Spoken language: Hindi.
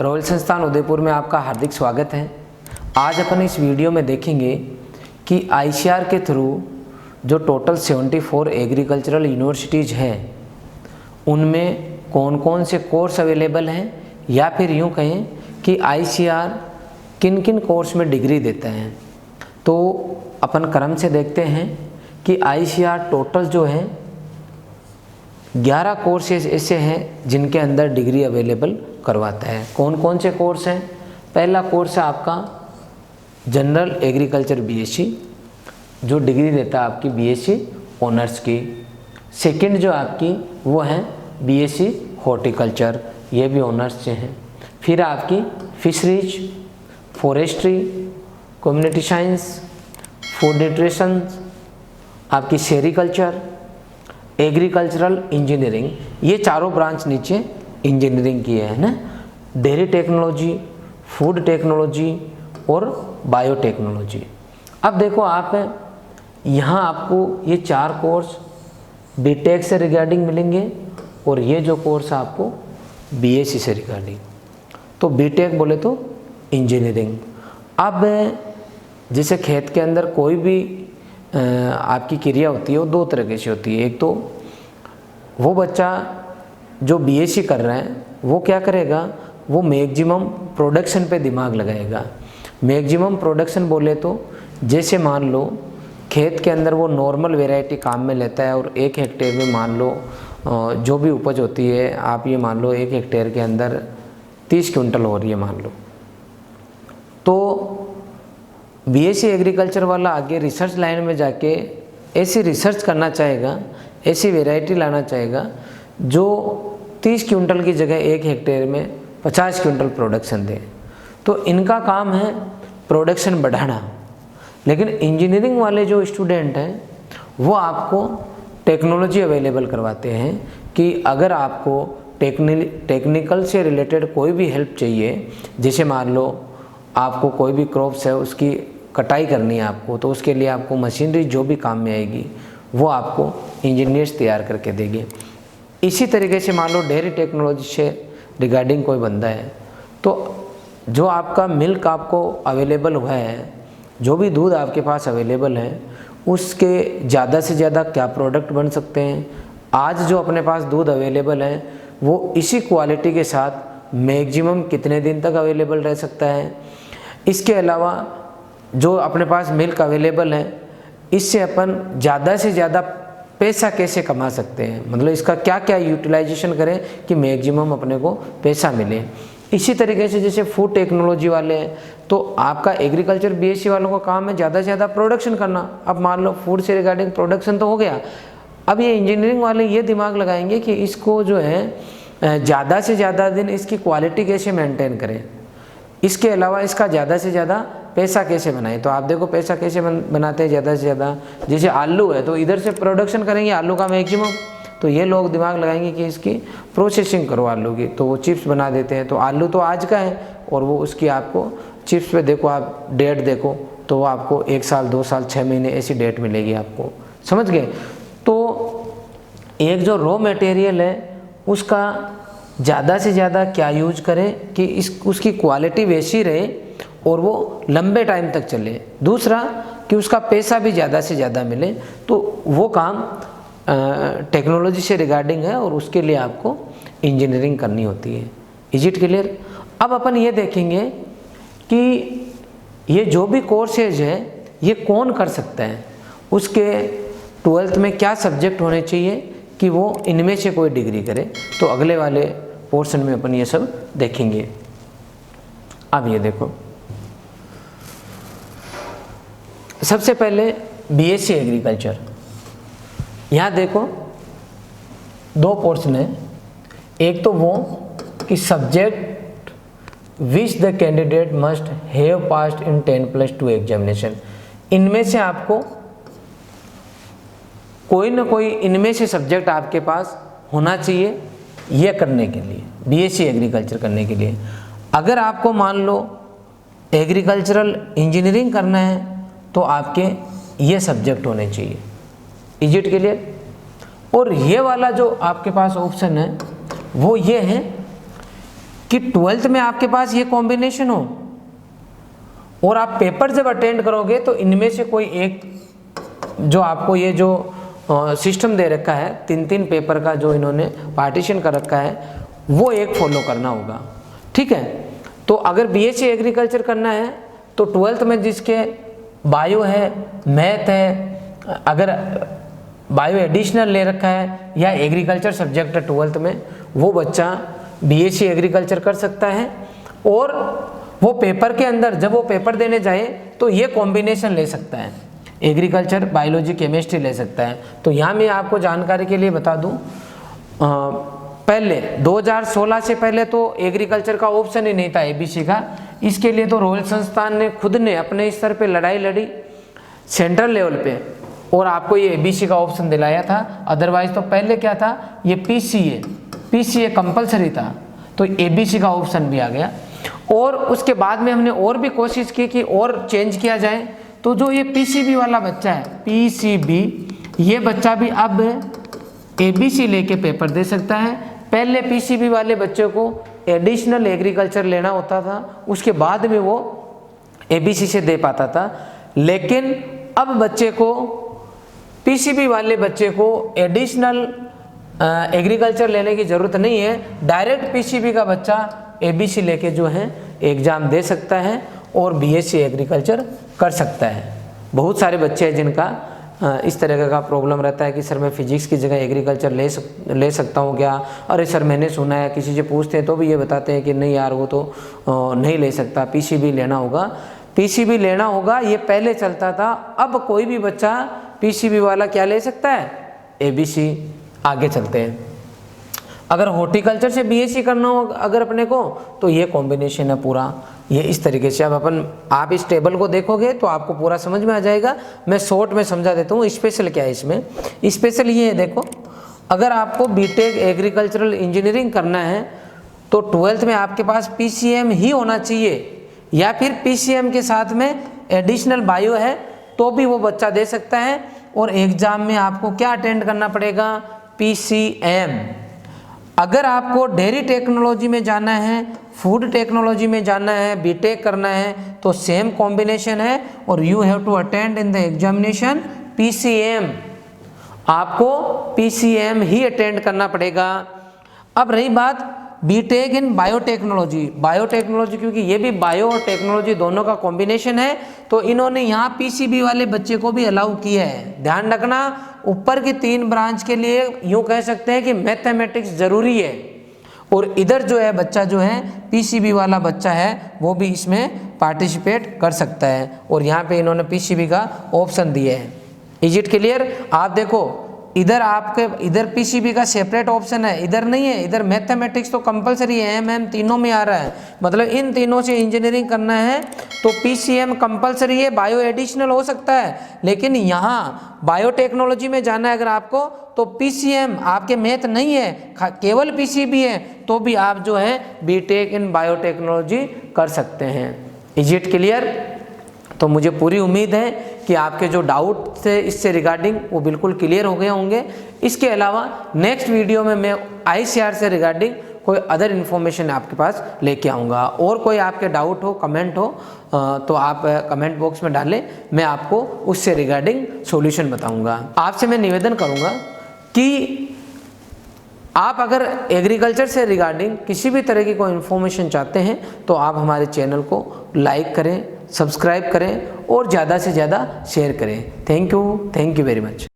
रॉयल संस्थान उदयपुर में आपका हार्दिक स्वागत है। आज अपन इस वीडियो में देखेंगे कि आईसीआर के थ्रू जो टोटल 74 एग्रीकल्चरल यूनिवर्सिटीज़ हैं उनमें कौन कौन से कोर्स अवेलेबल हैं, या फिर यूँ कहें कि आईसीआर किन किन कोर्स में डिग्री देता है। तो अपन क्रम से देखते हैं कि आईसीआर टोटल जो है 11 कोर्सेज ऐसे हैं जिनके अंदर डिग्री अवेलेबल करवाता है। कौन कौन से कोर्स हैं? पहला कोर्स है आपका जनरल एग्रीकल्चर बीएससी, जो डिग्री देता है आपकी बीएससी ऑनर्स की। सेकंड जो आपकी वो है बीएससी हॉर्टिकल्चर, ये भी ऑनर्स से हैं। फिर आपकी fisheries, forestry, community science, food nutrition, आपकी सेरिकल्चर, एग्रीकल्चरल इंजीनियरिंग, ये चारों ब्रांच नीचे इंजीनियरिंग की है ना। डेयरी टेक्नोलॉजी, फूड टेक्नोलॉजी और बायोटेक्नोलॉजी। अब देखो आप यहाँ आपको ये 4 कोर्स बीटेक से रिगार्डिंग मिलेंगे और ये जो कोर्स है आपको बीएससी से रिगार्डिंग। तो बीटेक बोले तो इंजीनियरिंग। अब जैसे खेत के अंदर कोई भी आपकी क्रिया होती है वो 2 तरीके से होती है। एक तो वो बच्चा जो बीएससी कर रहा है वो क्या करेगा, वो मैक्सिमम प्रोडक्शन पे दिमाग लगाएगा। मैक्सिमम प्रोडक्शन बोले तो जैसे मान लो खेत के अंदर वो नॉर्मल वैरायटी काम में लेता है और 1 हेक्टेयर में मान लो जो भी उपज होती है, आप ये मान लो 1 हेक्टेयर के अंदर 30 क्विंटल हो रही है मान लो, तो बीएससी एग्रीकल्चर वाला आगे रिसर्च लाइन में जाके ऐसी रिसर्च करना चाहेगा, ऐसी वैरायटी लाना चाहेगा जो 30 क्विंटल की जगह 1 हेक्टेयर में 50 क्विंटल प्रोडक्शन दे। तो इनका काम है प्रोडक्शन बढ़ाना। लेकिन इंजीनियरिंग वाले जो स्टूडेंट हैं वो आपको टेक्नोलॉजी अवेलेबल करवाते हैं कि अगर आपको टेक्निकल से रिलेटेड कोई भी हेल्प चाहिए, जैसे मान लो आपको कोई भी क्रॉप्स है उसकी कटाई करनी है आपको, तो उसके लिए आपको मशीनरी जो भी काम में आएगी वो आपको इंजीनियर्स तैयार करके देंगे। इसी तरीके से मान लो डेयरी टेक्नोलॉजी से रिगार्डिंग कोई बंदा है, तो जो आपका मिल्क आपको अवेलेबल हुआ है, जो भी दूध आपके पास अवेलेबल है, उसके ज़्यादा से ज़्यादा क्या प्रोडक्ट बन सकते हैं। आज जो अपने पास दूध अवेलेबल है वो इसी क्वालिटी के साथ मैक्सिमम कितने दिन तक अवेलेबल रह सकता है। इसके अलावा जो अपने पास मिल्क अवेलेबल है, इससे अपन ज़्यादा से ज़्यादा पैसा कैसे कमा सकते हैं, मतलब इसका क्या क्या यूटिलाइजेशन करें कि मैक्सिमम अपने को पैसा मिले। इसी तरीके से जैसे फूड टेक्नोलॉजी वाले हैं, तो आपका एग्रीकल्चर बीएससी वालों का काम है ज़्यादा से ज़्यादा प्रोडक्शन करना। अब मान लो फूड से रिगार्डिंग प्रोडक्शन तो हो गया, अब ये इंजीनियरिंग वाले ये दिमाग लगाएंगे कि इसको जो है ज़्यादा से ज़्यादा दिन इसकी क्वालिटी कैसे मेंटेन करें, इसके अलावा इसका ज़्यादा से ज़्यादा पैसा कैसे बनाएं। तो आप देखो पैसा कैसे बनाते हैं ज़्यादा से ज़्यादा। जैसे आलू है तो इधर से प्रोडक्शन करेंगे आलू का मैक्सिमम, तो ये लोग दिमाग लगाएंगे कि इसकी प्रोसेसिंग करो आलू की, तो वो चिप्स बना देते हैं। तो आलू तो आज का है और वो उसकी आपको चिप्स पे देखो आप डेट देखो, तो वो आपको 1 साल 2 साल 6 महीने ऐसी डेट मिलेगी आपको, समझ गए। तो एक जो रॉ मटेरियल है उसका ज़्यादा से ज़्यादा क्या यूज करें कि उसकी क्वालिटी वैसी रहे और वो लंबे टाइम तक चले। दूसरा कि उसका पैसा भी ज़्यादा से ज़्यादा मिले, तो वो काम टेक्नोलॉजी से रिगार्डिंग है और उसके लिए आपको इंजीनियरिंग करनी होती है। Is it clear? अब अपन ये देखेंगे कि ये जो भी कोर्सेज है ये कौन कर सकता है, उसके 12th में क्या सब्जेक्ट होने चाहिए कि वो इनमें से कोई डिग्री करे। तो अगले वाले पोर्शन में अपन ये सब देखेंगे। अब ये देखो, सबसे पहले बीएससी एग्रीकल्चर। यहाँ देखो 2 पोर्शन है। एक तो वो कि subject which the candidate must have passed in 10+2 examination. इनमें से आपको कोई ना कोई इनमें से सब्जेक्ट आपके पास होना चाहिए ये करने के लिए, बीएससी एग्रीकल्चर करने के लिए। अगर आपको मान लो एग्रीकल्चरल इंजीनियरिंग करना है तो आपके ये सब्जेक्ट होने चाहिए। Is it clear? और ये वाला जो आपके पास ऑप्शन है वो ये है कि 12th में आपके पास ये कॉम्बिनेशन हो और आप पेपर जब अटेंड करोगे तो इनमें से कोई एक, जो आपको ये जो सिस्टम दे रखा है 3-3 पेपर का जो इन्होंने पार्टीशन कर रखा है, वो एक फॉलो करना होगा। ठीक है, तो अगर बीएससी एग्रीकल्चर करना है तो 12th में जिसके बायो है, मैथ है, अगर बायो एडिशनल ले रखा है या एग्रीकल्चर सब्जेक्ट है 12th में, वो बच्चा बीएससी एग्रीकल्चर कर सकता है। और वो पेपर के अंदर जब वो पेपर देने जाए तो ये कॉम्बिनेशन ले सकता है, एग्रीकल्चर, बायोलॉजी, केमिस्ट्री ले सकता है। तो यहाँ मैं आपको जानकारी के लिए बता दूँ, पहले 2016 से पहले तो एग्रीकल्चर का ऑप्शन ही नहीं था एबीसी का। इसके लिए तो रॉयल संस्थान ने खुद ने अपने स्तर पे लड़ाई लड़ी सेंट्रल लेवल पे और आपको ये एबीसी का ऑप्शन दिलाया था। अदरवाइज तो पहले क्या था, ये पीसीए कंपलसरी था, तो एबीसी का ऑप्शन भी आ गया। और उसके बाद में हमने और भी कोशिश की कि और चेंज किया जाए, तो जो ये पीसीबी वाला बच्चा है, पीसीबी, ये बच्चा भी अब एबीसी लेके पेपर दे सकता है। पहले पीसीबी वाले बच्चे को एडिशनल एग्रीकल्चर लेना होता था, उसके बाद में वो एबीसी से दे पाता था। लेकिन अब बच्चे को, पीसीबी वाले बच्चे को एडिशनल एग्रीकल्चर लेने की ज़रूरत नहीं है, डायरेक्ट पीसीबी का बच्चा एबीसी लेके जो है एग्ज़ाम दे सकता है और बीएससी एग्रीकल्चर कर सकता है। बहुत सारे बच्चे हैं जिनका इस तरह का प्रॉब्लम रहता है कि सर मैं फिजिक्स की जगह एग्रीकल्चर ले सकता हूँ क्या? अरे सर मैंने सुना है, किसी से पूछते हैं तो भी ये बताते हैं कि नहीं यार वो तो नहीं ले सकता, पीसीबी लेना होगा। पीसीबी लेना होगा, ये पहले चलता था। अब कोई भी बच्चा पीसीबी वाला क्या ले सकता है, एबीसी। आगे चलते हैं, अगर हॉर्टिकल्चर से बीएससी करना हो अगर अपने को, तो ये कॉम्बिनेशन है पूरा, ये इस तरीके से। अब आप इस टेबल को देखोगे तो आपको पूरा समझ में आ जाएगा। मैं शॉर्ट में समझा देता हूँ स्पेशल क्या है इसमें। स्पेशल ये है, देखो, अगर आपको बीटेक एग्रीकल्चरल इंजीनियरिंग करना है तो 12th में आपके पास पीसीएम ही होना चाहिए, या फिर पीसीएम के साथ में एडिशनल बायो है तो भी वो बच्चा दे सकता है। और एग्जाम में आपको क्या अटेंड करना पड़ेगा, पीसीएम। अगर आपको डेयरी टेक्नोलॉजी में जाना है, फूड टेक्नोलॉजी में जाना है, बीटेक करना है, तो सेम कॉम्बिनेशन है और you have to attend in the examination PCM. आपको पीसीएम ही अटेंड करना पड़ेगा। अब रही बात बीटेक इन बायोटेक्नोलॉजी, क्योंकि ये भी बायो और टेक्नोलॉजी दोनों का कॉम्बिनेशन है, तो इन्होंने यहाँ पीसीबी वाले बच्चे को भी अलाउ किया है। ध्यान रखना, ऊपर की 3 ब्रांच के लिए यूँ कह सकते हैं कि मैथमेटिक्स ज़रूरी है, और इधर जो है बच्चा जो है पीसीबी वाला बच्चा है वो भी इसमें पार्टिसिपेट कर सकता है। और यहाँ पे इन्होंने पीसीबी का ऑप्शन दिए है। Is it clear? आप देखो, इधर आपके इधर पीसीबी का सेपरेट ऑप्शन है, इधर नहीं है। इधर मैथमेटिक्स तो कंपलसरी है, एमएम तीनों में आ रहा है, मतलब इन तीनों से इंजीनियरिंग करना है तो पीसीएम कंपलसरी है। बायो एडिशनल हो सकता है, लेकिन यहाँ बायोटेक्नोलॉजी में जाना है अगर आपको तो पीसीएम, आपके मैथ नहीं है, केवल पीसीबी है, तो भी आप जो है बीटेक इन बायोटेक्नोलॉजी कर सकते हैं। Is it clear? तो मुझे पूरी उम्मीद है कि आपके जो डाउट थे इससे रिगार्डिंग वो बिल्कुल क्लियर हो गए होंगे। इसके अलावा नेक्स्ट वीडियो में मैं आईसीआर से रिगार्डिंग कोई अदर इन्फॉर्मेशन आपके पास लेके आऊँगा। और कोई आपके डाउट हो, कमेंट हो तो आप कमेंट बॉक्स में डालें, मैं आपको उससे रिगार्डिंग सॉल्यूशन बताऊँगा। आपसे मैं निवेदन करूँगा कि आप अगर एग्रीकल्चर से रिगार्डिंग किसी भी तरह की कोई इन्फॉर्मेशन चाहते हैं तो आप हमारे चैनल को लाइक करें, सब्सक्राइब करें और ज़्यादा से ज़्यादा शेयर करें। Thank you very much.